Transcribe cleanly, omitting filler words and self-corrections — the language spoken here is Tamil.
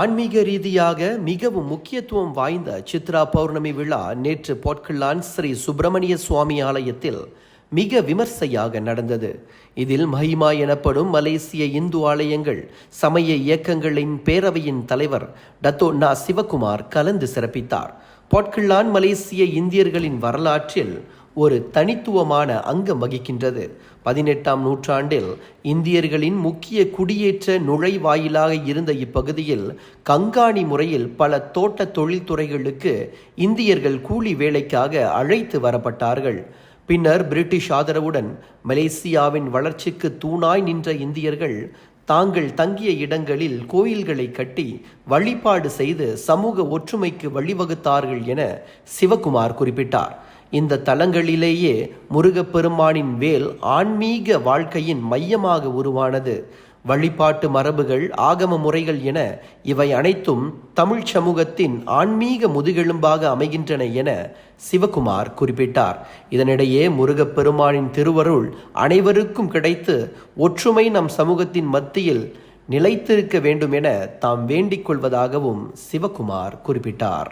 ஆன்மீக ரீதியாக மிகவும் முக்கியத்துவம் வாய்ந்த சித்ரா பௌர்ணமி விழா நேற்று போட்கில்லான் ஸ்ரீ சுப்பிரமணிய சுவாமி ஆலயத்தில் மிக விமர்சையாக நடந்தது. இதில் மஹிமா எனப்படும் மலேசிய இந்து ஆலயங்கள் சமய இயக்கங்களின் பேரவையின் தலைவர் டத்தோ நா சிவகுமார் கலந்து சிறப்பித்தார். போட்கில்லான் மலேசிய இந்தியர்களின் வரலாற்றில் ஒரு தனித்துவமான அங்கம் வகிக்கின்றது. 18ஆம் நூற்றாண்டில் இந்தியர்களின் முக்கிய குடியேற்ற நுழைவாயிலாக இருந்த இப்பகுதியில் கங்காணி முறையில் பல தோட்ட தொழில்துறைகளுக்கு இந்தியர்கள் கூலி வேலைக்காக அழைத்து வரப்பட்டார்கள். பின்னர் பிரிட்டிஷ் ஆதரவுடன் மலேசியாவின் வளர்ச்சிக்கு தூணாய் நின்ற இந்தியர்கள் தாங்கள் தங்கிய இடங்களில் கோயில்களை கட்டி வழிபாடு செய்து சமூக ஒற்றுமைக்கு வழிவகுத்தார்கள் என சிவகுமார் குறிப்பிட்டார். இந்த தலங்களிலேயே முருகப்பெருமானின் வேல் ஆன்மீக வாழ்க்கையின் மையமாக உருவானது. வழிபாட்டு மரபுகள், ஆகம முறைகள் என இவை அனைத்தும் தமிழ் சமூகத்தின் ஆன்மீக முதுகெலும்பாக அமைகின்றன என சிவகுமார் குறிப்பிட்டார். இதனிடையே முருகப்பெருமானின் திருவருள் அனைவருக்கும் கிடைத்து ஒற்றுமை நம் சமூகத்தின் மத்தியில் நிலைத்திருக்க வேண்டும் என தாம் வேண்டிக் கொள்வதாகவும் சிவகுமார் குறிப்பிட்டார்.